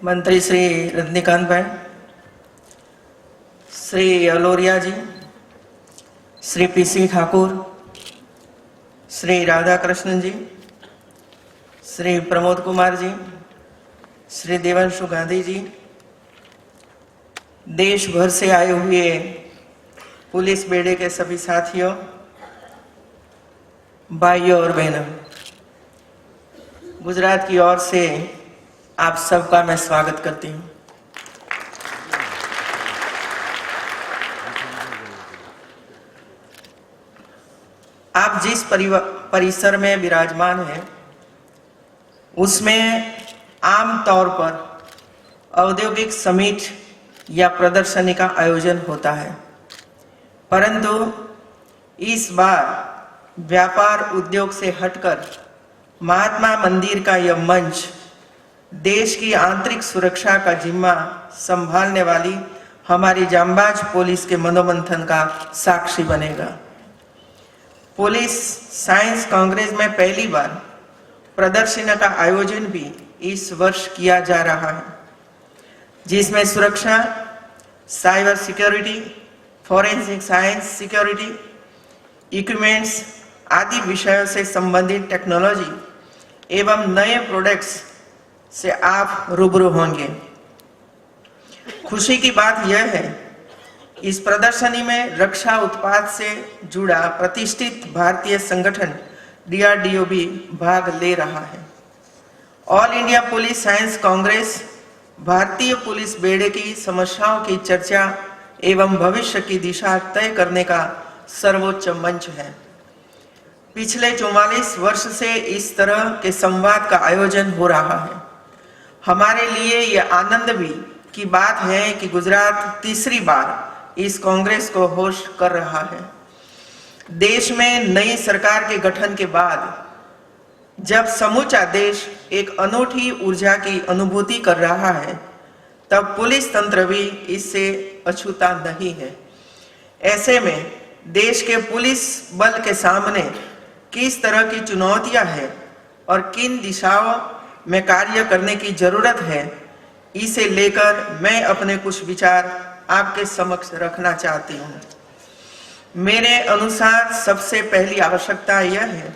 मंत्री श्री रजनीकांत भाई, श्री अलोरिया जी, श्री पीसी ठाकुर, श्री राधा कृष्णन जी, श्री प्रमोद कुमार जी, श्री देवांशु गांधी जी, देश भर से आए हुए पुलिस बेड़े के सभी साथियों, भाइयों और बहनों, गुजरात की ओर से आप सबका मैं स्वागत करती हूँ। आप जिस परिसर में विराजमान हैं, उसमें आम तौर पर औद्योगिक समिट या प्रदर्शनी का आयोजन होता है, परंतु इस बार व्यापार उद्योग से हटकर महात्मा मंदिर का यह मंच देश की आंतरिक सुरक्षा का जिम्मा संभालने वाली हमारी जांबाज पुलिस के मनोमंथन का साक्षी बनेगा। पुलिस साइंस कांग्रेस में पहली बार प्रदर्शनी का आयोजन भी इस वर्ष किया जा रहा है, जिसमें सुरक्षा, cyber security, forensic science security, equipments आदि विषयों से संबंधित टेक्नोलॉजी एवं नए प्रोडक्ट्स से आप रूबरू होंगे। खुशी की बात यह है, इस प्रदर्शनी में रक्षा उत्पाद से जुड़ा प्रतिष्ठित भारतीय संगठन DRDO भी भाग ले रहा है। All India police science Congress भारतीय पुलिस बेड़े की समस्याओं की चर्चा एवं भविष्य की दिशा तय करने का सर्वोच्च मंच है। पिछले 44 वर्ष से इस तरह के संवाद का आयोजन हो रहा है। हमारे लिए यह आनंद भी की बात है कि गुजरात तीसरी बार इस कांग्रेस को होस्ट कर रहा है। देश में नई सरकार के गठन के बाद जब समूचा देश एक अनूठी ऊर्जा की अनुभूति कर रहा है, तब पुलिस तंत्र भी इससे अछूता नहीं है। ऐसे में देश के पुलिस बल के सामने किस तरह की चुनौतियां हैं और किन दिशाओं में कार्य करने की जरूरत है, इसे लेकर मैं अपने कुछ विचार आपके समक्ष रखना चाहती हूँ। मेरे अनुसार सबसे पहली आवश्यकता यह है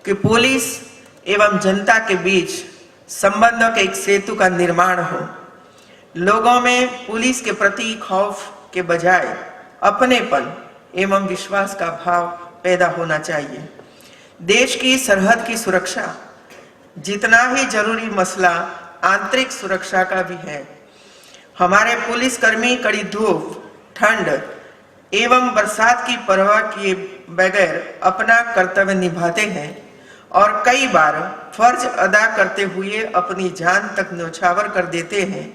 कि पुलिस एवं जनता के बीच संबंधों के एक सेतु का निर्माण हो। लोगों में पुलिस के प्रति खौफ के बजाय अपनेपन एवं विश्वास का भाव पैदा होना चाहिए। देश की सरहद की सुरक्षा जितना ही जरूरी मसला आंतरिक सुरक्षा का भी है। हमारे पुलिसकर्मी कड़ी धूप, ठंड एवं बरसात की परवाह किए बगैर अपना कर्तव्य निभाते हैं और कई बार फर्ज अदा करते हुए अपनी जान तक न्यौछावर कर देते हैं।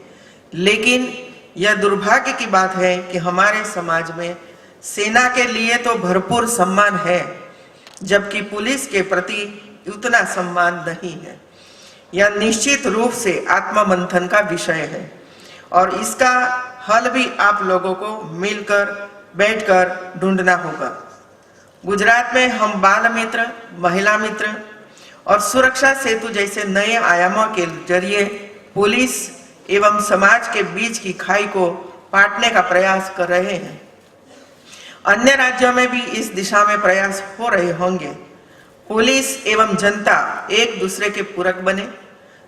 लेकिन यह दुर्भाग्य की बात है कि हमारे समाज में सेना के लिए तो भरपूर सम्मान है, जबकि पुलिस के प्रति उतना सम्मान नहीं है। यह निश्चित रूप से आत्ममंथन का विषय है और इसका हल भी आप लोगों को मिलकर बैठकर ढूंढना होगा। गुजरात में हम बाल मित्र, महिला मित्र और सुरक्षा सेतु जैसे नए आयामों के जरिए पुलिस एवं समाज के बीच की खाई को पाटने का प्रयास कर रहे हैं। अन्य राज्यों में भी इस दिशा में प्रयास हो रहे होंगे। पुलिस एवं जनता एक दूसरे के पूरक बने,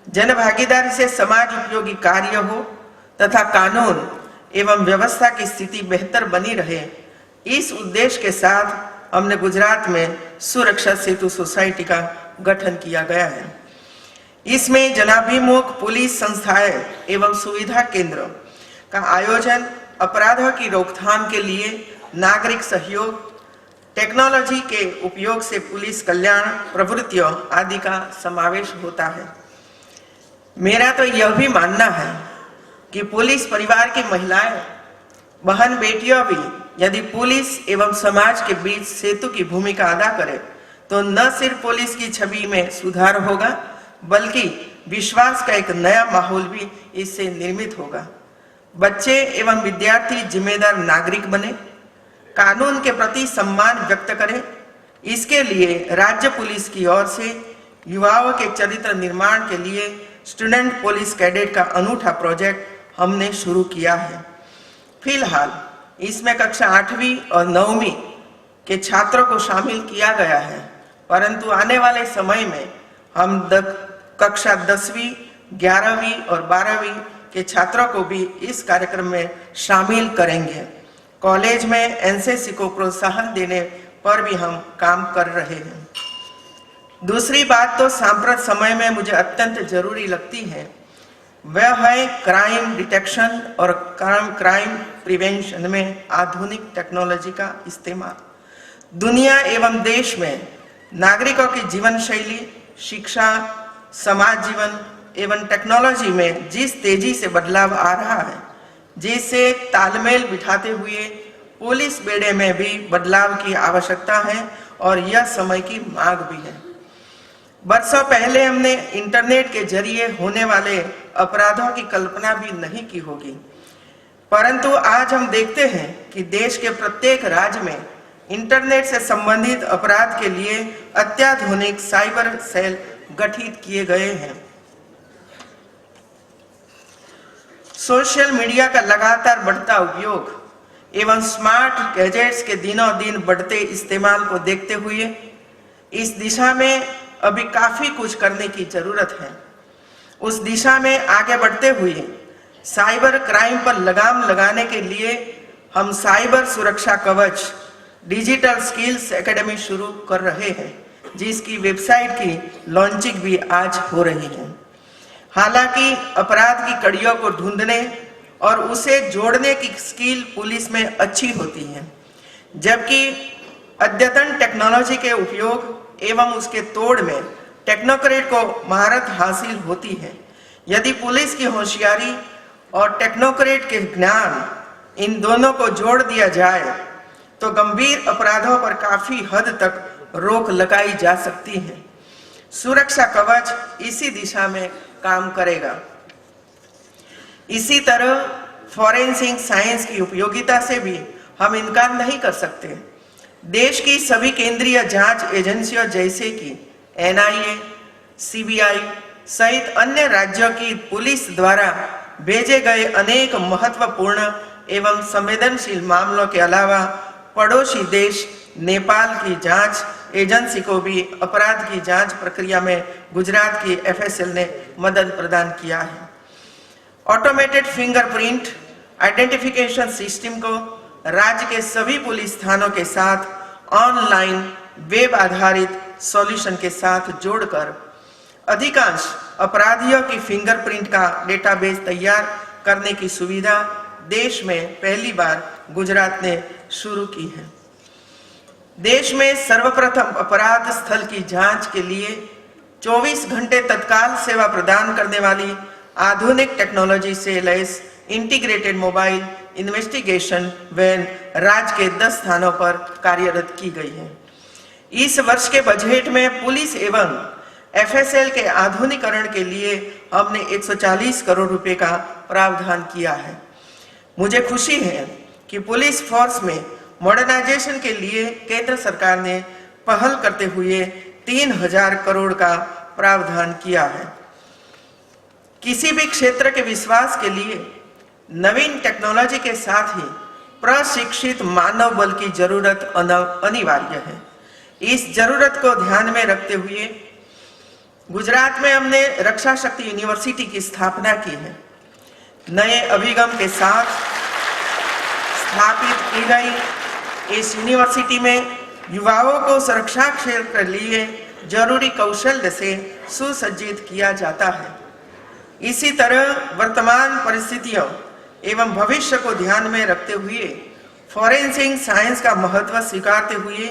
जन भागीदारी से समाज उपयोगी कार्य हो तथा कानून एवं व्यवस्था की स्थिति बेहतर बनी रहे, इस उद्देश्य के साथ हमने गुजरात में सुरक्षा सेतु सोसाइटी का गठन किया गया है। इसमें जनाभिमुख पुलिस संस्थाएं एवं सुविधा केंद्र का आयोजन, अपराधों की रोकथाम के लिए नागरिक सहयोग, टेक्नोलॉजी के उपयोग से पुलिस कल्याण प्रवृत्तियों आदि का समावेश होता है। मेरा तो यह भी मानना है कि पुलिस परिवार की महिलाएं, बहन बेटियों भी यदि पुलिस एवं समाज के बीच सेतु की भूमिका अदा करे तो न सिर्फ पुलिस की छवि में सुधार होगा, बल्कि विश्वास का एक नया माहौल भी इससे निर्मित होगा। बच्चे एवं विद्यार्थी जिम्मेदार नागरिक बने, कानून के प्रति सम्मान व्यक्त करें। इसके लिए राज्य पुलिस की ओर से युवाओं के चरित्र निर्माण के लिए स्टूडेंट पुलिस कैडेट का अनूठा प्रोजेक्ट हमने शुरू किया है। फिलहाल इसमें कक्षा 8वीं और 9वीं के छात्रों को शामिल किया गया है, परंतु आने वाले समय में हम कक्षा 10वीं, 11वीं और 12वीं के छात्रों को भी इस कार्यक्रम में शामिल करेंगे। कॉलेज में एनसीसी को प्रोत्साहन देने पर भी हम काम कर रहे हैं। दूसरी बात तो सांप्रत समय में मुझे अत्यंत जरूरी लगती है, वह है क्राइम डिटेक्शन और क्राइम प्रिवेंशन में आधुनिक टेक्नोलॉजी का इस्तेमाल। दुनिया एवं देश में नागरिकों की जीवन शैली, शिक्षा, समाज जीवन एवं टेक्नोलॉजी में जिस तेजी से बदलाव आ रहा है, जिससे तालमेल बिठाते हुए पुलिस बेड़े में भी बदलाव की आवश्यकता है और यह समय की मांग भी है। वर्षों पहले हमने इंटरनेट के जरिए होने वाले अपराधों की कल्पना भी नहीं की होगी, परंतु आज हम देखते हैं कि देश के प्रत्येक राज्य में इंटरनेट से संबंधित अपराध के लिए अत्याधुनिक साइबर सेल गठित किए गए हैं। सोशल मीडिया का लगातार बढ़ता उपयोग एवं स्मार्ट गैजेट्स के दिनों दिन बढ़ते इस्तेमाल को देखते हुए इस दिशा में अभी काफी कुछ करने की जरूरत है। उस दिशा में आगे बढ़ते हुए साइबर क्राइम पर लगाम लगाने के लिए हम साइबर सुरक्षा कवच डिजिटल स्किल्स एकेडमी शुरू कर रहे हैं, जिसकी वेबसाइट की लॉन्चिंग भी आज हो रही है। हालांकि अपराध की कड़ियों को ढूंढने और उसे जोड़ने की स्किल पुलिस में अच्छी होती है, जबकि अद्यतन टेक्नोलॉजी के उपयोग एवं उसके तोड़ में टेक्नोक्रेट को महारत हासिल होती है। यदि पुलिस की होशियारी और टेक्नोक्रेट के ज्ञान इन दोनों को जोड़ दिया जाए तो गंभीर अपराधों पर काफी हद तक रोक लगाई जा सकती है। सुरक्षा कवच इसी दिशा में काम करेगा। इसी तरह फॉरेंसिक साइंस की उपयोगिता से भी हम इनकार नहीं कर सकते। देश की सभी केंद्रीय जांच एजेंसियों जैसे कि एनआईए, सीबीआई सहित अन्य राज्यों की पुलिस द्वारा भेजे गए अनेक महत्वपूर्ण एवं संवेदनशील मामलों के अलावा पड़ोसी देश नेपाल की जांच एजेंसी को भी अपराध की जांच प्रक्रिया में गुजरात की एफएसएल ने मदद प्रदान किया है। ऑटोमेटेड फिंगरप्रिंट आइडेंटिफिकेशन सिस्टम को राज्य के सभी पुलिस थानों के साथ ऑनलाइन वेब आधारित सॉल्यूशन के साथ जोड़कर अधिकांश अपराधियों की फिंगरप्रिंट का डेटाबेस तैयार करने की सुविधा देश में पहली बार गुजरात ने शुरू की है। देश में सर्वप्रथम अपराध स्थल की जांच के लिए 24 घंटे तत्काल सेवा प्रदान करने वाली आधुनिक टेक्नोलॉजी से lace integrated mobile investigation van राज्य के 10 स्थानों पर कार्यरत की गई है। इस वर्ष के बजट में पुलिस एवं एफएसएल के आधुनिकीकरण के लिए हमने 140 करोड़ रुपए का प्रावधान किया है। मुझे खुशी है कि पुलिस फोर्स में मॉडर्नाइजेशन के लिए केंद्र सरकार ने पहल करते हुए 3000 करोड़ का प्रावधान किया है। किसी भी क्षेत्र के विकास के लिए नवीन टेक्नोलॉजी के साथ ही प्रशिक्षित मानव बल की जरूरत अनिवार्य है। इस जरूरत को ध्यान में रखते हुए गुजरात में हमने रक्षा शक्ति यूनिवर्सिटी की स्थापना की है। नए अभिगम के साथ स्थापित की गई इस यूनिवर्सिटी में युवाओं को सुरक्षा क्षेत्र के लिए जरूरी कौशल से सुसज्जित किया जाता है। इसी तरह वर्तमान परिस्थितियों एवं भविष्य को ध्यान में रखते हुए फॉरेंसिक साइंस का महत्व स्वीकारते हुए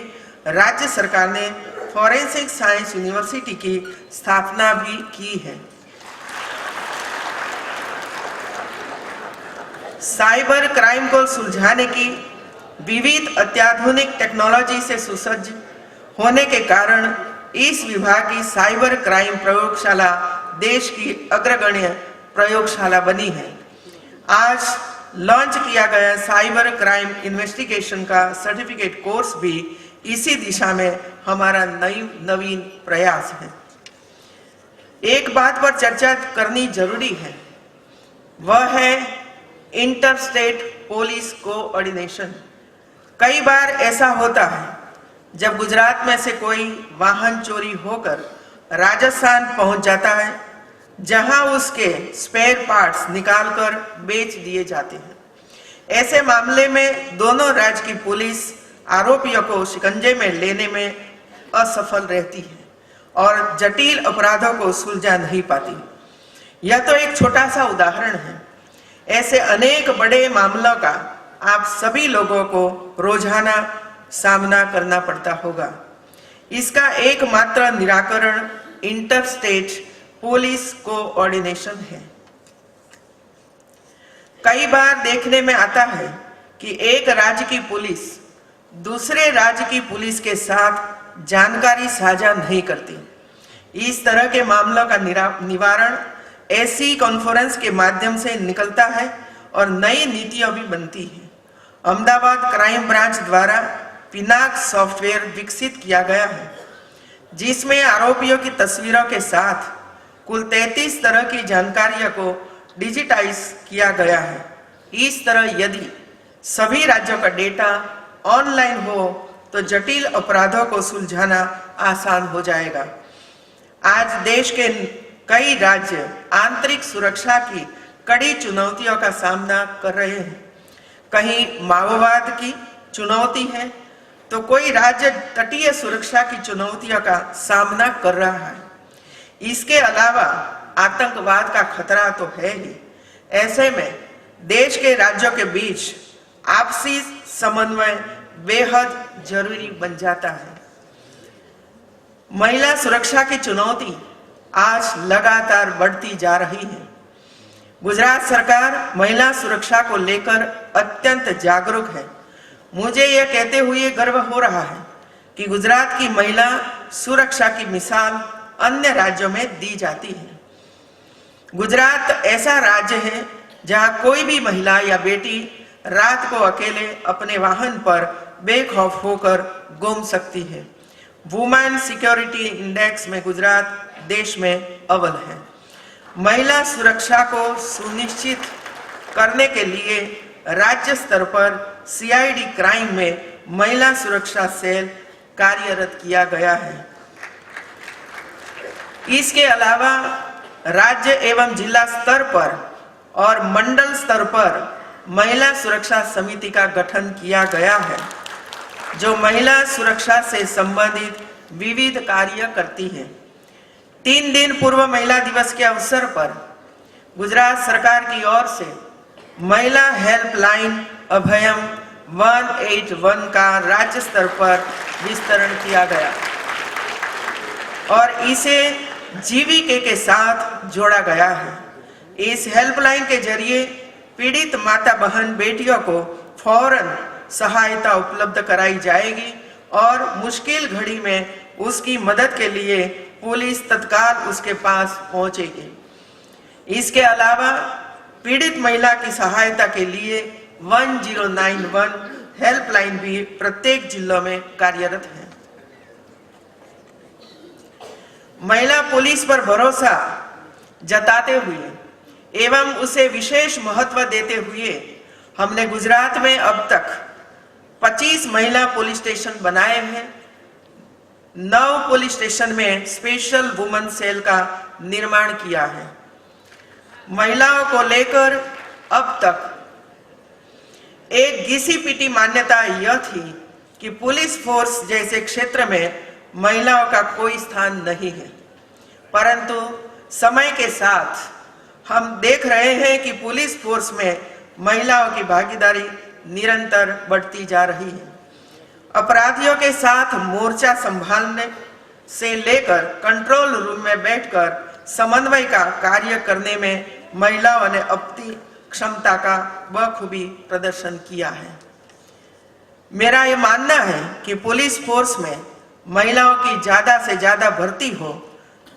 राज्य सरकार ने फॉरेंसिक साइंस यूनिवर्सिटी की स्थापना भी की है। साइबर क्राइम को सुलझाने की विविध अत्याधुनिक टेक्नोलॉजी से सुसज्ज होने के कारण इस विभाग की साइबर क्राइम प्रयोगशाला देश की अग्रगण्य प्रयोगशाला बनी है। आज लॉन्च किया गया साइबर क्राइम इन्वेस्टिगेशन का सर्टिफिकेट कोर्स भी इसी दिशा में हमारा नवीन प्रयास है। एक बात पर चर्चा करनी जरूरी है, वह है इंटर स्टेट पुलिस कोऑर्डिनेशन। कई बार ऐसा होता है जब गुजरात में से कोई वाहन चोरी होकर राजस्थान पहुंच जाता है, जहां उसके स्पेयर पार्ट्स निकालकर बेच दिए जाते हैं। ऐसे मामले में दोनों राज्य की पुलिस आरोपियों को शिकंजे में लेने में असफल रहती है और जटिल अपराधों को सुलझा नहीं पाती। यह तो एक छोटा सा उदाहरण है। ऐसे अनेक बड़े मामलों का आप सभी लोगों को रोजाना सामना करना पड़ता होगा। इसका एकमात्र निराकरण इंटर स्टेट पुलिस कोऑर्डिनेशन है। कई बार देखने में आता है कि एक राज्य की पुलिस दूसरे राज्य की पुलिस के साथ जानकारी साझा नहीं करती। इस तरह के मामलों का निवारण ऐसी कॉन्फ्रेंस के माध्यम से निकलता है और नई नीतियां भी बनती हैं। अहमदाबाद क्राइम ब्रांच द्वारा पिनाक सॉफ्टवेयर विकसित किया गया है, जिसमें आरोपियों की तस्वीरों के साथ कुल 33 तरह की जानकारियों को डिजिटाइज किया गया है। इस तरह यदि सभी राज्यों का डेटा ऑनलाइन हो तो जटिल अपराधों को सुलझाना आसान हो जाएगा। आज देश के कई राज्य आंतरिक सुरक्षा की कड़ी चुनौतियों का सामना कर रहे हैं। कहीं माओवाद की चुनौती है तो कोई राज्य तटीय सुरक्षा की चुनौतियों का सामना कर रहा है। इसके अलावा आतंकवाद का खतरा तो है ही। ऐसे में देश के राज्यों के बीच आपसी समन्वय बेहद जरूरी बन जाता है। महिला सुरक्षा की चुनौती आज लगातार बढ़ती जा रही है। गुजरात सरकार महिला सुरक्षा को लेकर अत्यंत जागरूक है। मुझे यह कहते हुए गर्व हो रहा है कि गुजरात की महिला सुरक्षा की मिसाल अन्य राज्यों में दी जाती है। गुजरात ऐसा राज्य है जहां कोई भी महिला या बेटी रात को अकेले अपने वाहन पर बेखौफ होकर घूम सकती है। वुमेन सिक्योरिटी इंडेक्स में गुजरात देश में अव्वल है। महिला सुरक्षा को सुनिश्चित करने के लिए राज्य स्तर पर सीआईडी क्राइम में महिला सुरक्षा सेल कार्यरत किया गया है। इसके अलावा राज्य एवं जिला स्तर पर और मंडल स्तर पर महिला सुरक्षा समिति का गठन किया गया है, जो महिला सुरक्षा से संबंधित विविध कार्य करती है। 3 दिन पूर्व महिला दिवस के अवसर पर गुजरात सरकार की ओर से महिला हेल्पलाइन अभयम 181 का राज्य स्तर पर विस्तरण किया गया और इसे जीवीके के साथ जोड़ा गया है। इस हेल्पलाइन के जरिए पीड़ित माता बहन बेटियों को फौरन सहायता उपलब्ध कराई जाएगी और मुश्किल घड़ी में उसकी मदद के लिए पुलिस तत्काल उसके पास पहुंचेगी। इसके अलावा पीड़ित महिला की सहायता के लिए 1091 हेल्पलाइन भी प्रत्येक जिलों में कार्यरत है। महिला पुलिस पर भरोसा जताते हुए एवं उसे विशेष महत्व देते हुए हमने गुजरात में अब तक 25 महिला पुलिस स्टेशन बनाए हैं। 9 पुलिस स्टेशन में स्पेशल वुमेन सेल का निर्माण किया है। महिलाओं को लेकर अब तक एक घिसी-पिटी मान्यता यह थी कि पुलिस फोर्स जैसे क्षेत्र में महिलाओं का कोई स्थान नहीं है, परंतु समय के साथ हम देख रहे हैं कि पुलिस फोर्स में महिलाओं की भागीदारी निरंतर बढ़ती जा रही है। अपराधियों के साथ मोर्चा संभालने से लेकर कंट्रोल रूम में बैठकर समन्वय का कार्य करने में महिलाओं ने अपनी क्षमता का बखूबी प्रदर्शन किया है। मेरा ये मानना है कि पुलिस फोर्स में महिलाओं की ज्यादा से ज्यादा भर्ती हो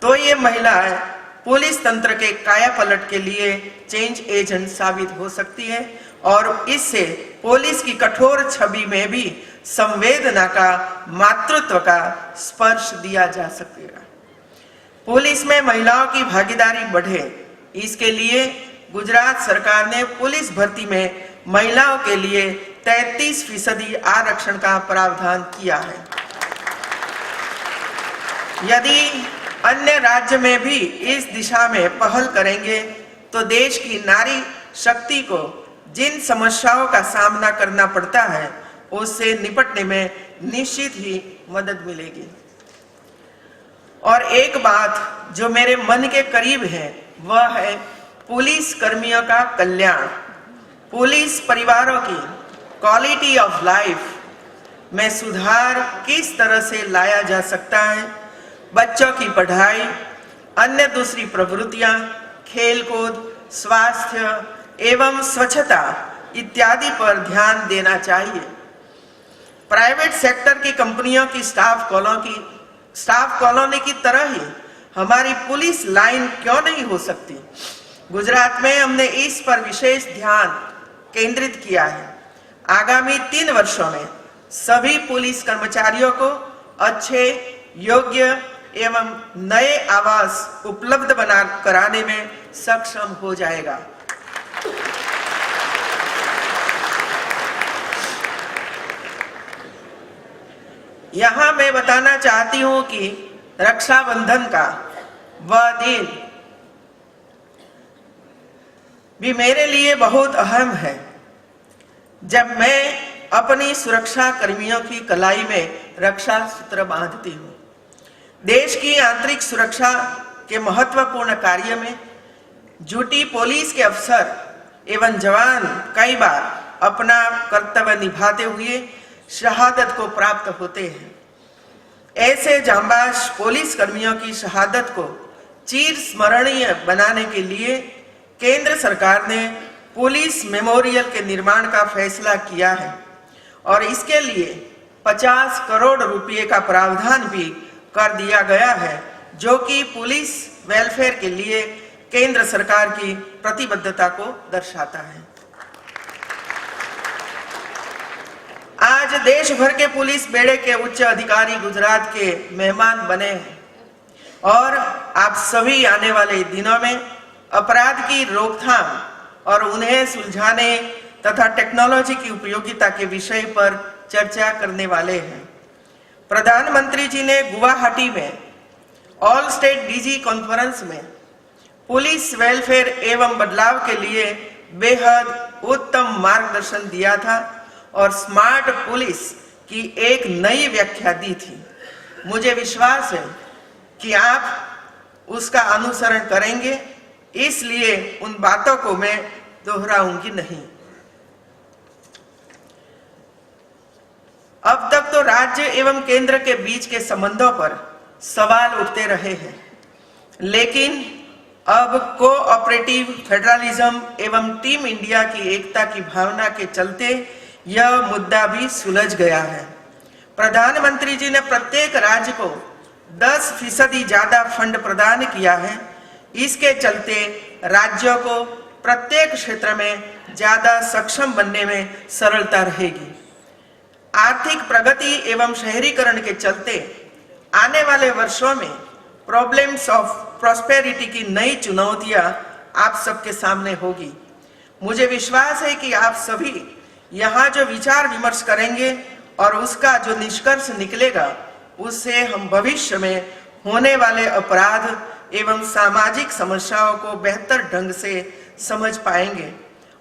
तो ये महिलाएं पुलिस तंत्र के कायापलट के लिए चेंज एजेंट साबित हो सकती है और इससे पुलिस की कठोर छवि में भी संवेदना का, मातृत्व का स्पर्श दिया जा सकेगा। पुलिस में महिलाओं की भागीदारी बढ़े, इसके लिए गुजरात सरकार ने पुलिस भर्ती में महिलाओं के लिए 33% आरक्षण का प्रावधान किया है। यदि अन्य राज्य में भी इस दिशा में पहल करेंगे तो देश की नारी शक्ति को जिन समस्याओं का सामना करना पड़ता है उससे निपटने में निश्चित ही मदद मिलेगी। और एक बात जो मेरे मन के करीब है वह है पुलिस कर्मियों का कल्याण। पुलिस परिवारों की क्वालिटी ऑफ लाइफ में सुधार किस तरह से लाया जा सकता है, बच्चों की पढ़ाई, अन्य दूसरी प्रवृत्तियां, खेलकूद, स्वास्थ्य एवं स्वच्छता इत्यादि पर ध्यान देना चाहिए। प्राइवेट सेक्टर की कंपनियों की स्टाफ कॉलोनी की तरह ही हमारी पुलिस लाइन क्यों नहीं हो सकती। गुजरात में हमने इस पर विशेष ध्यान केंद्रित किया है। आगामी 3 वर्षों में सभी पुलिस कर्मचारियों को अच्छे, योग्य एवं नए आवास उपलब्ध कराने में सक्षम हो जाएगा। यहां मैं बताना चाहती हूं कि रक्षाबंधन का वह दिन भी मेरे लिए बहुत अहम है, जब मैं अपनी सुरक्षा कर्मियों की कलाई में रक्षा सूत्र बांधती हूं। देश की आंतरिक सुरक्षा के महत्वपूर्ण कार्य में जुटी पुलिस के अफसर एवं जवान कई बार अपना कर्तव्य निभाते हुए शहादत को प्राप्त होते हैं। ऐसे जांबाज पुलिस कर्मियों की शहादत को चिर स्मरणीय बनाने के लिए केंद्र सरकार ने पुलिस मेमोरियल के निर्माण का फैसला किया है और इसके लिए 50 करोड़ रुपए का प्रावधान भी कर दिया गया है, जो कि पुलिस वेलफेयर के लिए केंद्र सरकार की प्रतिबद्धता को दर्शाता है। आज देश भर के पुलिस बेड़े के उच्च अधिकारी गुजरात के मेहमान बने हैं और आप सभी आने वाले दिनों में अपराध की रोकथाम और उन्हें सुलझाने तथा टेक्नोलॉजी की उपयोगिता के विषय पर चर्चा करने वाले हैं। प्रधानमंत्री जी ने गुवाहाटी में ऑल स्टेट डीजी कॉन्फ्रेंस में पुलिस वेलफेयर एवं बदलाव के लिए बेहद उत्तम मार्गदर्शन दिया था और स्मार्ट पुलिस की एक नई व्याख्या दी थी। मुझे विश्वास है कि आप उसका अनुसरण करेंगे, इसलिए उन बातों को मैं दोहराऊंगी नहीं। अब तक तो राज्य एवं केंद्र के बीच के संबंधों पर सवाल उठते रहे हैं, लेकिन अब कोऑपरेटिव फेडरलिज्म एवं टीम इंडिया की एकता की भावना के चलते यह मुद्दा भी सुलझ गया है। प्रधानमंत्री जी ने प्रत्येक राज्य को 10% ज्यादा फंड प्रदान किया है। इसके चलते राज्यों को प्रत्येक क्षेत्र में ज्यादा सक्षम बनने में सरलता रहेगी। आर्थिक प्रगति एवं शहरीकरण के चलते आने वाले वर्षों में प्रॉब्लम्स ऑफ प्रॉस्पेरिटी की नई चुनौतियां आप सबके सामने होगी। मुझे विश्वास है कि आप सभी यहाँ जो विचार विमर्श करेंगे और उसका जो निष्कर्ष निकलेगा उससे हम भविष्य में होने वाले अपराध एवं सामाजिक समस्याओं को बेहतर ढंग से समझ पाएंगे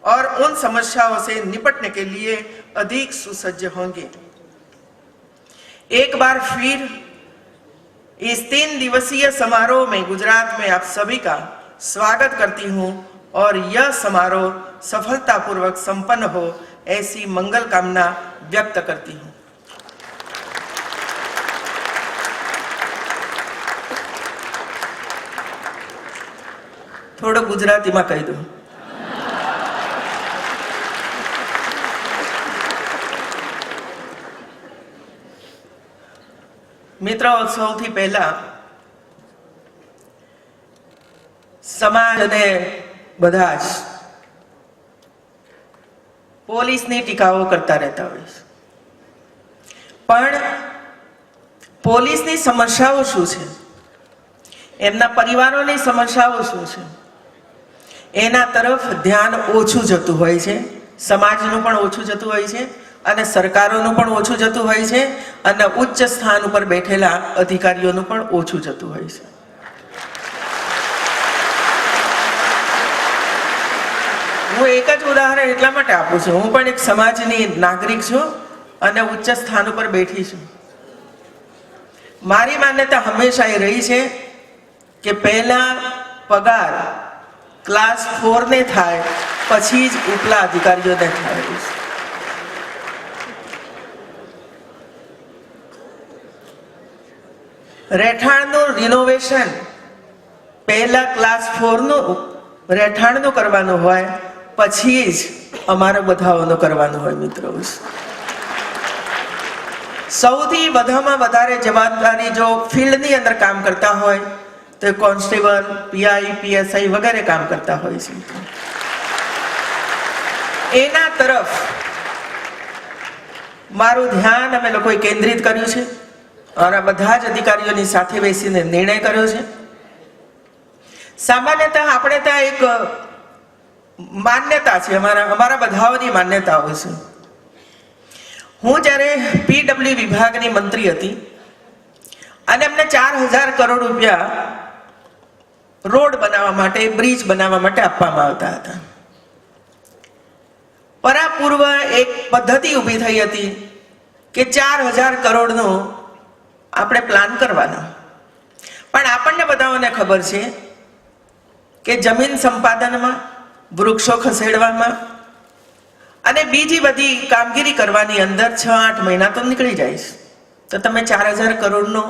और उन समस्याओं से निपटने के लिए अधिक सुसज्ज होंगे। एक बार फिर इस 3 दिवसीय समारोह में गुजरात में आप सभी का स्वागत करती हूं और यह समारोह सफलतापूर्वक संपन्न हो ऐसी मंगल कामना व्यक्त करती हूं। थोड़ा गुजराती में कही दो। मित्रों, સૌથી પહેલા સમાજ અને બધા જ પોલીસની ટીકાઓ કરતા રહેતા હોય છે, પણ પોલીસની સમસ્યાઓ શું છે એમના પરિવારોની સમસ્યાઓ શું છે એના તરફ ધ્યાન ઓછું જતું હોય છે, સમાજનું પણ ઓછું જતું હોય છે અને સરકારોનું પણ ઓછું જતું હોય છે અને ઉચ્ચ સ્થાન ઉપર બેઠેલા અધિકારીઓનું પણ ઓછું જતું હોય છે. હું એક જ ઉદાહરણ એટલા માટે આપું છું, હું પણ એક સમાજની નાગરિક છું અને ઉચ્ચ સ્થાન ઉપર બેઠી છું. મારી માન્યતા હંમેશા એ રહી છે કે પહેલા પગાર ક્લાસ 4 ને થાય પછી જ ઉપલા અધિકારીઓને થાય. રહેઠાણનું રિનોવેશન પહેલા ક્લાસ 4 નું રહેઠાણનું કરવાનું હોય પછી જ અમારે બધાઓનું કરવાનું હોય. મિત્રો, સૌથી વધારેમાં વધારે જવાબદારી જો ફિલ્ડની અંદર કામ કરતા હોય તો કોન્સ્ટેબલ, પીઆઈ, પીએસઆઈ વગેરે કામ કરતા હોય છે. એના તરફ મારું ધ્યાન અમે લોકોએ કેન્દ્રિત કર્યું છે અને બધા જ અધિકારીઓની સાથે બેસીને નિર્ણય કર્યો છે. સામાન્યતઃ આપણે ત્યાં એક માન્યતા છે, અમારા બધાઓની માન્યતાઓ છે. હું જ્યારે પીડબ્લ્યુ વિભાગની મંત્રી હતી અને અમને 4,000 કરોડ રૂપિયા રોડ બનાવવા માટે, બ્રિજ બનાવવા માટે આપવામાં આવતા હતા. પરાપૂર્વ એક પદ્ધતિ ઊભી થઈ હતી કે 4,000 કરોડનું આપણે પ્લાન કરવાનો. પણ આપણને બધાઓને ખબર છે કે જમીન સંપાદનમાં, વૃક્ષો ખસેડવામાં અને બીજી બધી કામગીરી કરવાની અંદર 6-8 મહિના તો નીકળી જાય છે. તો તમે 4,000 કરોડનો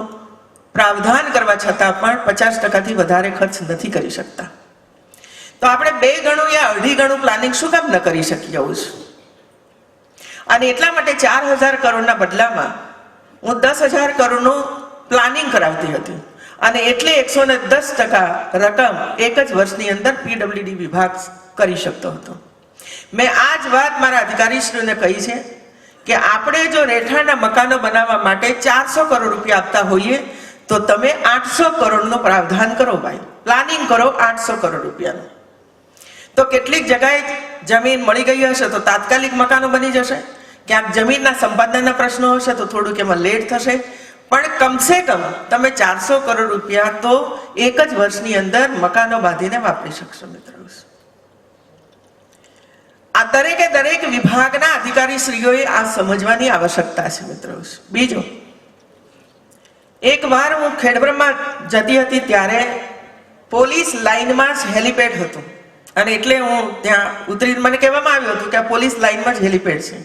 પ્રાવધાન કરવા છતાં પણ 50%થી વધારે ખર્ચ નથી કરી શકતા. તો આપણે 2 ગણું યા અઢી ગણું પ્લાનિંગ શું કામ ન કરી શકીએ? અને એટલા માટે 4,000 કરોડના બદલામાં હું 10,000 કરોડનું પ્લાનિંગ કરાવતી હતી અને એટલે 110% રકમ એક જ વર્ષની અંદર પીડબ્લ્યુડી વિભાગ કરી શકતો હતો. મેં આ જ વાત મારા અધિકારીશ્રીઓને કહી છે કે આપણે જો રહેઠાણના મકાનો બનાવવા માટે 400 કરોડ રૂપિયા આપતા હોઈએ તો તમે 800 કરોડનું પ્રાવધાન કરો ભાઈ, પ્લાનિંગ કરો 800 કરોડ રૂપિયાનું. તો કેટલીક જગ્યાએ જમીન મળી ગઈ હશે તો તાત્કાલિક મકાનો બની જશે, ક્યાંક જમીનના સંપાદનના પ્રશ્નો હશે તો થોડુંક એમાં લેટ થશે, પણ કમસે કમ તમે 400 કરોડ રૂપિયા તો એક જ વર્ષની અંદર મકાનો બાંધીને વાપરી શકશો. મિત્રો, આ દરેક વિભાગના અધિકારીશ્રીઓએ આ સમજવાની આવશ્યકતા છે. મિત્રો, બીજો, એક વાર હું ખેડબ્રહ્મા જતી હતી ત્યારે પોલીસ લાઇનમાં જ હેલિપેડ હતું અને એટલે હું ત્યાં ઉતરીને મને કહેવામાં આવ્યું હતું કે આ પોલીસ લાઇનમાં જ હેલિપેડ છે.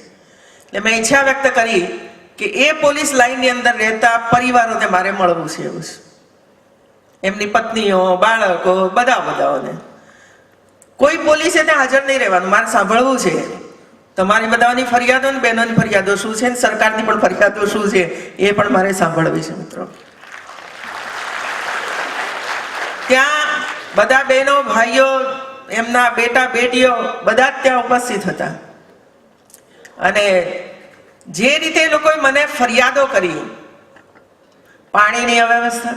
એટલે મેં ઈચ્છા વ્યક્ત કરી કે એ પોલીસ લાઇનની અંદર રહેતા પરિવારોને મારે મળવું છે. એવું છે, એમની પત્નીઓ, બાળકો, બધાઓને. કોઈ પોલીસે ત્યાં હાજર નહીં રહેવાનું, મારે સાંભળવું છે તમારી બધાની ફરિયાદો ને બહેનોની ફરિયાદો શું છે, સરકારની પણ ફરિયાદો શું છે એ પણ મારે સાંભળવી છે. મિત્રો, ત્યાં બધા બહેનો, ભાઈઓ, એમના બેટા બેટીઓ બધા જ ત્યાં ઉપસ્થિત હતા અને જે રીતે એ લોકોએ મને ફરિયાદો કરી, પાણીની અવ્યવસ્થા,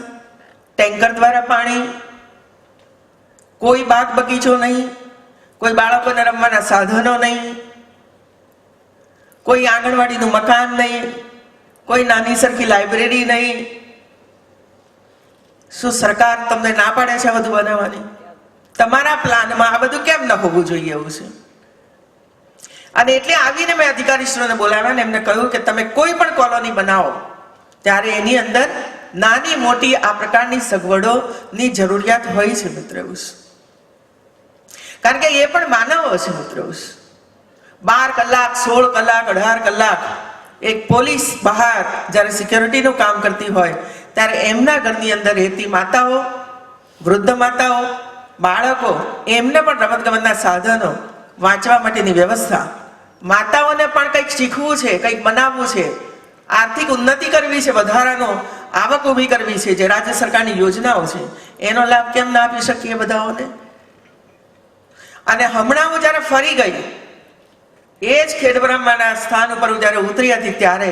ટેન્કર દ્વારા પાણી, કોઈ બાગ બગીચો નહીં, કોઈ બાળકોને રમવાના સાધનો નહીં, કોઈ આંગણવાડીનું મકાન નહીં, કોઈ નાની સરખી લાઇબ્રેરી નહીં. શું સરકાર તમને ના પાડે છે બધું બનાવવાની? તમારા પ્લાનમાં આ બધું કેમ ન હોવું જોઈએ? એવું છે. અને એટલે આવીને મેં અધિકારીશ્રીઓને બોલાવ્યા ને એમને કહ્યું કે તમે કોઈ પણ કોલોની બનાવો ત્યારે એની અંદર નાની મોટી આ પ્રકારની સગવડોની જરૂરિયાત હોય છે. મિત્રો, કારણ કે એ પણ માનવો છે. મિત્રો, 12 કલાક, 16 કલાક, 18 કલાક એક પોલીસ બહાર જ્યારે સિક્યોરિટીનું કામ કરતી હોય ત્યારે એમના ઘરની અંદર રહેતી માતાઓ, વૃદ્ધ માતાઓ, બાળકો, એમને પણ રમતગમતના સાધનો, વાંચવા માટેની વ્યવસ્થા, માતાઓને પણ કંઈક શીખવું છે, કંઈક બનાવવું છે, આર્થિક ઉન્નતિ કરવી છે, વધારાનો આવક ઊભી કરવી છે, જે રાજ્ય સરકારની યોજનાઓ છે એનો લાભ કેમ ના આપી શકીએ બધાઓને? અને હમણાં હું જ્યારે ફરી ગઈ એ જ ખેડબ્રહ્માના સ્થાન ઉપર હું જ્યારે ઉતરી હતી ત્યારે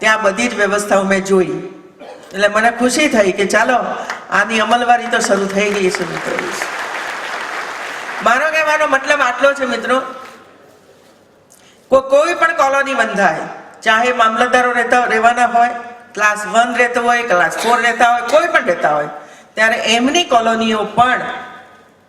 ત્યાં બધી જ વ્યવસ્થાઓ મેં જોઈ એટલે મને ખુશી થઈ કે ચાલો આની અમલવારી તો શરૂ થઈ ગઈ છે મિત્રો. મારો કહેવાનો મતલબ આટલો છે મિત્રો, કોઈ પણ કોલોની બંધાય, ચાહે મામલતદારો રહેવાના હોય, ક્લાસ 1 રહેતો હોય, ક્લાસ 4 રહેતા હોય, કોઈ પણ રહેતા હોય, ત્યારે એમની કોલોનીઓ પણ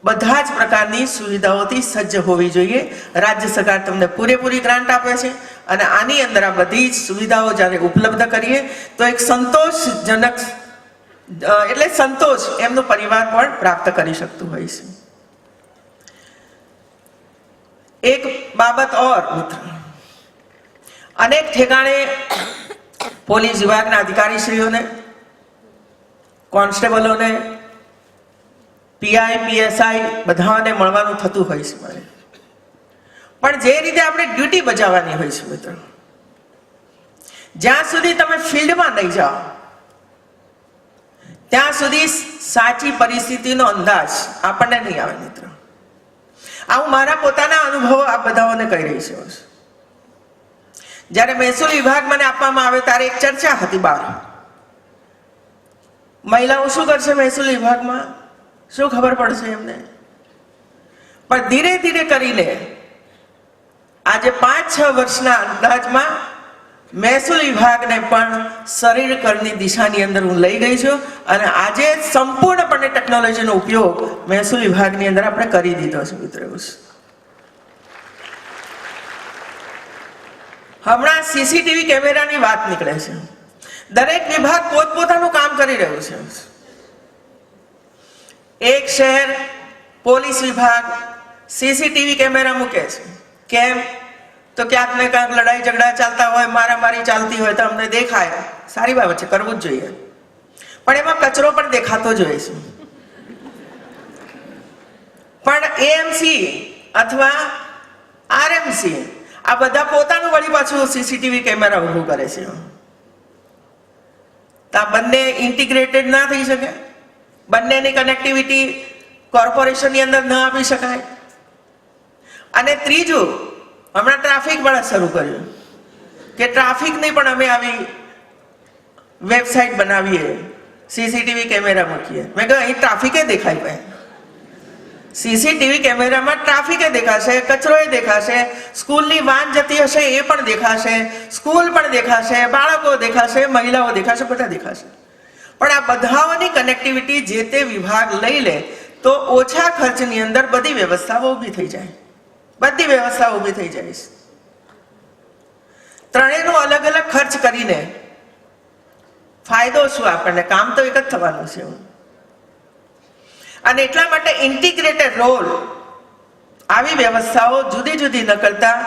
બધા જ પ્રકારની સુવિધાઓથી સજ્જ હોવી જોઈએ. રાજ્ય સરકાર તમને પૂરેપૂરી ગ્રાન્ટ આપે છે અને આની અંદર આ બધી જ સુવિધાઓ જ્યારે ઉપલબ્ધ કરીએ તો એક સંતોષજનક એટલે સંતોષ એમનો પરિવાર પણ પ્રાપ્ત કરી શકતું હોય છે. એક બાબત ઓર મિત્ર, અનેક ઠેકાણે પોલીસ વિભાગના અધિકારીશ્રીઓને, કોન્સ્ટેબલોને, પીઆઈ પીએસઆઈ બધાને મળવાનું થતું હોય છે મારે, પણ જે રીતે આપણે ડ્યુટી બજાવવાની હોય છે મિત્રો, જ્યાં સુધી તમે ફિલ્ડમાં નહીં જાઓ ત્યાં સુધી સાચી પરિસ્થિતિનો અંદાજ આપણને નહીં આવે મિત્રો. આ હું મારા પોતાના અનુભવો આ બધાઓને કહી રહી છું. જ્યારે મહેસૂલ વિભાગ મને આપવામાં આવે ત્યારે એક ચર્ચા હતી બહાર, મહિલાઓ શું કરશે મહેસૂલ વિભાગમાં, શું ખબર પડશે એમને. પણ ધીરે ધીરે કરીને આજે 5-6 વર્ષના અંદાજમાં મહેસૂલ વિભાગને પણ શરીર કરની દિશાની અંદર હું લઈ ગઈ છું અને આજે સંપૂર્ણપણે ટેકનોલોજીનો ઉપયોગ મહેસૂલ વિભાગની અંદર આપણે કરી દીધો છે મિત્રો. હમણાં સીસીટીવી કેમેરાની વાત નીકળે છે, દરેક વિભાગ પોતપોતાનું કામ કરી રહ્યું છે. એક શહેર પોલીસ વિભાગ સીસીટીવી કેમેરા મૂકે છે. કેમ? તો ક્યાંક ને ક્યાંક લડાઈ ઝઘડા ચાલતા હોય, મારામારી ચાલતી હોય તો અમને દેખાય, સારી બાબત છે, કરવું જ જોઈએ, પણ એમાં કચરો પણ દેખાતો જોઈએ છે. પણ એએમસી અથવા આરએમસી આ બધા પોતાનું વળી પાછું સીસીટીવી કેમેરા ઊભું કરે છે. તો આ બંને ઇન્ટિગ્રેટેડ ના થઈ શકે, બંનેની કનેક્ટિવિટી કોર્પોરેશનની અંદર ન આપી શકાય. અને ત્રીજું, હમણાં ટ્રાફિક વાળા શરૂ કર્યું કે ટ્રાફિકની પણ અમે આવી વેબસાઇટ બનાવીએ, સીસીટીવી કેમેરા મૂકીએ. મેં કહ્યું અહીં ટ્રાફિકે દેખાય ભાઈ, સીસીટીવી કેમેરામાં ટ્રાફિકે દેખાશે, કચરોય દેખાશે, સ્કૂલની વાન જતી હશે એ પણ દેખાશે, સ્કૂલ પણ દેખાશે, બાળકો દેખાશે, મહિલાઓ દેખાશે, બધા દેખાશે. પણ આ બધાઓની કનેક્ટિવિટી જે તે વિભાગ લઈ લે તો ઓછા ખર્ચની અંદર બધી વ્યવસ્થાઓ ઊભી થઈ જાય, બધી વ્યવસ્થા ઊભી થઈ જાય છે. ત્રણેયનો અલગ અલગ ખર્ચ કરીને ફાયદો શું આપણને? કામ તો એક જ થવાનું છે. અને એટલા માટે ઇન્ટિગ્રેટેડ રોલ, આવી વ્યવસ્થાઓ જુદી જુદી ન કરતા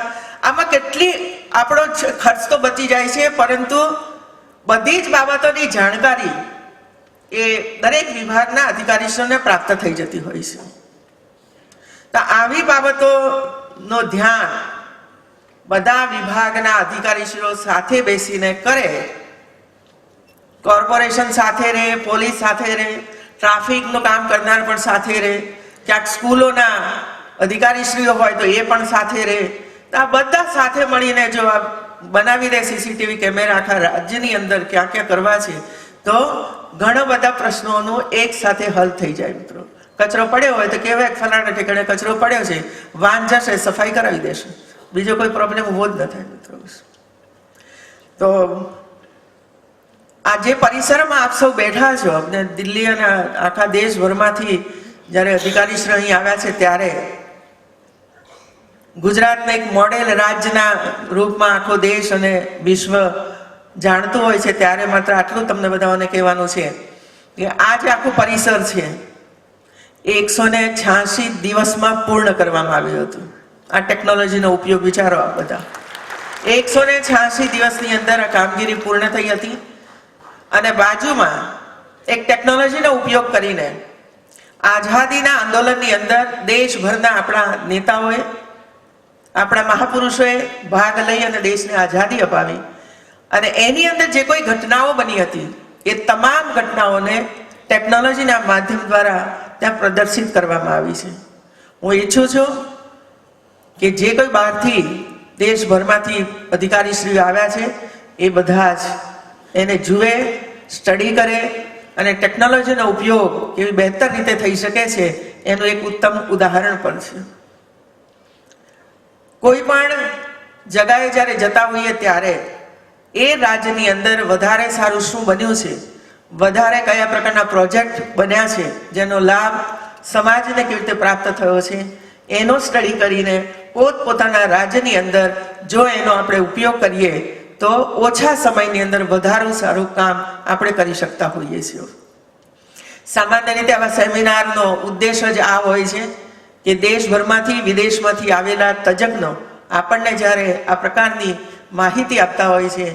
આમાં કેટલી આપણો ખર્ચ તો બચી જાય છે, પરંતુ બધી જ બાબતોની જાણકારી એ દરેક વિભાગના અધિકારીશ્રીઓને પ્રાપ્ત થઈ જતી હોય છે. તો આવી બાબતોનો ધ્યાન બધા વિભાગના અધિકારીશ્રીઓ સાથે બેસીને કરે, કોર્પોરેશન સાથે રહે, પોલીસ સાથે રહે, ટ્રાફિકનું કામ કરનાર પણ સાથે રહે, ક્યાંક સ્કૂલોના અધિકારીશ્રીઓ હોય તો એ પણ સાથે રહે. તો આ બધા સાથે મળીને જો આ બનાવી દે સીસીટીવી કેમેરા આખા રાજ્યની અંદર ક્યાં ક્યાં કરવા છે તો ઘણા બધા પ્રશ્નોનું એક સાથે હલ થઈ જાય મિત્રો. કચરો પડ્યો હોય તો કહેવાય ફલાણા ઠેકાણે કચરો પડ્યો છે, વાન જશે સફાઈ કરાવી દેશે, બીજો કોઈ પ્રોબ્લેમ ઉભો જ ન થાય મિત્રો. તો આ જે પરિસરમાં આપ સૌ બેઠા છો, આપણે દિલ્હી અને આખા દેશભરમાંથી જ્યારે અધિકારીશ્રી અહીં આવ્યા છે ત્યારે ગુજરાતને એક મોડેલ રાજ્યના રૂપમાં આખો દેશ અને વિશ્વ જાણતું હોય છે, ત્યારે માત્ર આટલું તમને બધાને કહેવાનું છે કે આ જે આખું પરિસર છે 186 દિવસમાં પૂર્ણ કરવામાં આવ્યું હતું. આ ટેકનોલોજીનો ઉપયોગ વિચારો, આ બધા 186 દિવસની અંદર આ કામગીરી પૂર્ણ થઈ હતી. અને બાજુમાં એક ટેકનોલોજીનો ઉપયોગ કરીને આઝાદીના આંદોલનની અંદર દેશભરના આપણા નેતાઓએ, આપણા મહાપુરુષોએ ભાગ લઈ અને દેશને આઝાદી અપાવી. અને એની અંદર જે કોઈ ઘટનાઓ બની હતી એ તમામ ઘટનાઓને ટેકનોલોજીના માધ્યમ દ્વારા ત્યાં પ્રદર્શિત કરવામાં આવી છે. હું ઈચ્છું છું કે જે કોઈ બહારથી દેશભરમાંથી અધિકારીશ્રીઓ આવ્યા છે એ બધા જ એને જુએ, સ્ટડી કરે અને ટેકનોલોજીનો ઉપયોગ કેવી બહેતર રીતે થઈ શકે છે એનું એક ઉત્તમ ઉદાહરણ પણ છે. કોઈ પણ જગાએ જ્યારે જતા હોઈએ ત્યારે એ રાજ્યની અંદર વધારે સારું શું બન્યું છે, વધારે કયા પ્રકારના પ્રોજેક્ટ બન્યા છે, જેનો લાભ સમાજને કેવી રીતે પ્રાપ્ત થયો છે એનો સ્ટડી કરીને પોતપોતાના રાજ્યની અંદર જો એનો આપણે ઉપયોગ કરીએ તો ઓછા સમયની અંદર વધારે સારું કામ આપણે કરી શકતા હોઈએ છીએ. સામાન્ય રીતે આવા સેમિનારનો ઉદ્દેશ જ આ હોય છે કે દેશભરમાંથી વિદેશમાંથી આવેલા તજજ્ઞો આપણને જ્યારે આ પ્રકારની માહિતી આપતા હોય છે,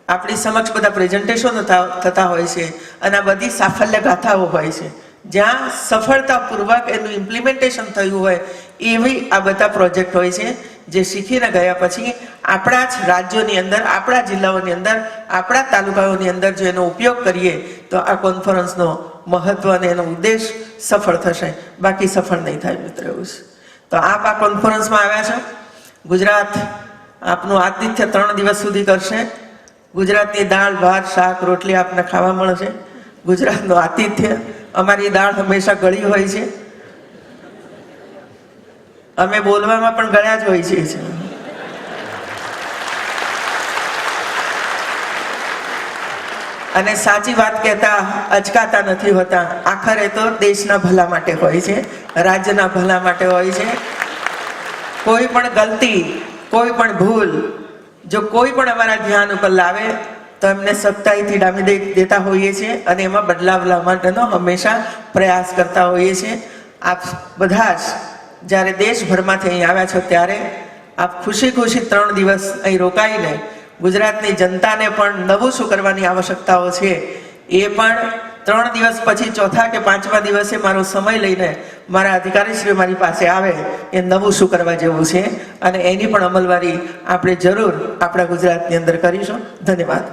આપણી સમક્ષ બધા પ્રેઝન્ટેશનો થતા હોય છે અને આ બધી સાફલ્ય ગાથાઓ હોય છે જ્યાં સફળતાપૂર્વક એનું ઇમ્પ્લિમેન્ટેશન થયું હોય એવી આ બધા પ્રોજેક્ટ હોય છે જે શીખીને ગયા પછી આપણા જ રાજ્યોની અંદર, આપણા જિલ્લાઓની અંદર, આપણા તાલુકાઓની અંદર જો એનો ઉપયોગ કરીએ તો આ કોન્ફરન્સનો મહત્વ અને એનો ઉદ્દેશ સફળ થશે, બાકી સફળ નહીં થાય. મિત્ર એવું છે. તો આપ આ કોન્ફરન્સમાં આવ્યા છો. ગુજરાત આપનું આતિથ્ય 3 દિવસ સુધી કરશે. ગુજરાતની દાળ, ભાત, શાક, રોટલી આપને ખાવા મળશે. ગુજરાતનું આતિથ્ય, અમારી દાળ હંમેશા ગળી હોય છે, અમે બોલવામાં પણ ગળ્યા જ હોય છે. અને સાચી વાત કહેતા અચકાતા નથી હોતા. આખરે તો દેશના ભલા માટે હોય છે, રાજ્યના ભલા માટે હોય છે. કોઈ પણ ગલતી, કોઈ પણ ભૂલ જો કોઈ પણ અમારા ધ્યાન ઉપર લાવે તો એમને સખ્તાઈથી ડામી દેતા હોઈએ છીએ અને એમાં બદલાવ લાવવા માટેનો હંમેશા પ્રયાસ કરતા હોઈએ છીએ. આપ બધા જ જ્યારે દેશભરમાંથી અહીં આવ્યા છો ત્યારે આપ ખુશી ખુશી 3 દિવસ અહીં રોકાઈને ગુજરાતની જનતાને પણ નવું શું કરવાની આવશ્યકતાઓ છે એ પણ 3 દિવસ પછી 4થા કે 5મા દિવસે મારો સમય લઈને મારા અધિકારીશ્રીઓ મારી પાસે આવે એ નવું શું કરવા જેવું છે અને એની પણ અમલવારી આપણે જરૂર આપણા ગુજરાતની અંદર કરીશું. ધન્યવાદ.